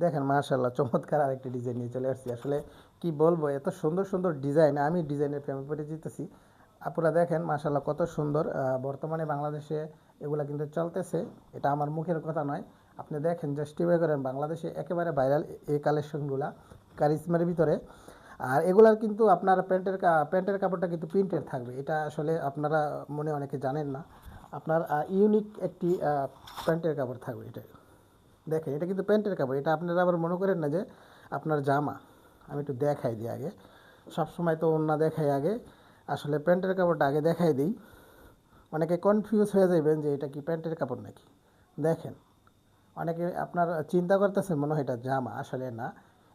দেখেন মাশাআল্লাহ চমৎকার আরেকটি ডিজাইন নিয়ে চলে আসছি। আসলে কি বলবো, এত সুন্দর সুন্দর ডিজাইন, আমি ডিজাইনের প্রেমে পড়ে যেতেছি। আপুরা দেখেন মাশাআল্লাহ কত সুন্দর। বর্তমানে বাংলাদেশে এগুলা কিন্তু চলতেছে, এটা আমার মুখের কথা নয়। আপনি দেখেন, জাস্টিফাই করেন, বাংলাদেশে একেবারে ভাইরাল এই কালেকশনগুলা কারিজমার ভিতরে। আর এগুলার কিন্তু আপনার প্যান্টের কাপড়টা কিন্তু প্রিন্টের থাকবে, এটা আসলে আপনারা মনে অনেকে জানেন না। আপনার ইউনিক একটি প্যান্টের কাপড় থাকবে এটা। দেখেন এটা কিন্তু প্যান্টের কাপড়, এটা আপনারা আবার মনে করেন না যে আপনার জামা। আমি একটু দেখাই দিই আগে, সবসময় তো ওড়না দেখাই আগে, আসলে প্যান্টের কাপড়টা আগে দেখাই দিই। অনেকে কনফিউজ হয়ে যাবেন যে এটা কি প্যান্টের কাপড় নাকি। দেখেন, অনেকে আপনার চিন্তা করতেছেন মনে হয় এটা জামা, আসলে না,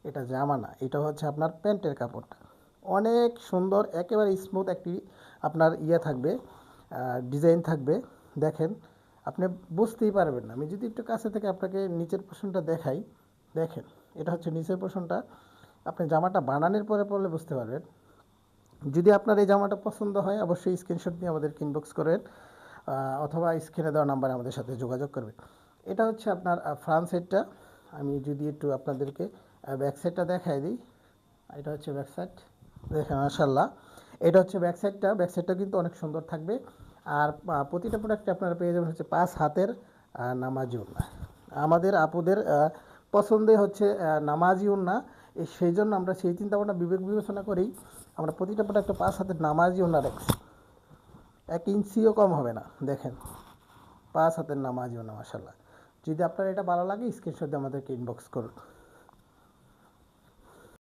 এটা জামা না, এটা হচ্ছে আপনার প্যান্টের কাপড়টা। অনেক সুন্দর, একেবারে স্মুথ একটি আপনার থাকবে, ডিজাইন থাকবে। দেখেন, আপনি বুঝতেই পারবেন না। আমি যদি একটু কাছে থেকে আপনাকে নিচের পোর্শনটা দেখাই, দেখেন এটা হচ্ছে নিচের পোর্শনটা। আপনি জামাটা বানানোর পরে পরলে বুঝতে পারবেন। যদি আপনার এই জামাটা পছন্দ হয় অবশ্যই স্ক্রিনশট দিয়ে আমাদেরকে ইনবক্স করেন, অথবা স্ক্রিনে দেওয়া নাম্বারে আমাদের সাথে যোগাযোগ করবেন। এটা হচ্ছে আপনার ফ্রন্ট সাইডটা। আমি যদি একটু আপনাদেরকে ব্যাক সাইডটা দেখাই দিই, এটা হচ্ছে ব্যাক সাইড। দেখেন মাশাআল্লাহ, এটা হচ্ছে ব্যাক সাইডটা। ব্যাক সাইডটা কিন্তু অনেক সুন্দর থাকবে। আর প্রতিটা প্রোডাক্টে আপনারা পেয়ে যাবেন হচ্ছে 5 হাতের নামাজি ওড়না। আমাদের আপুদের পছন্দে হচ্ছে নামাজি ওড়না। সেই জন্য আমরা সেই চিন্তা ভাবনা বিবেক বিবেচনা করেই আমরা প্রতিটা প্রোডাক্টে 5 হাতের নামাজি ওড়না রাখছি। 1 ইঞ্চিও কম হবে না। দেখেন, 5 হাতের নামাজি ওড়না মাশাআল্লাহ। যদি আপনার এটা ভালো লাগে স্ক্রিনশট দিয়ে আমাদেরকে ইনবক্স করুন।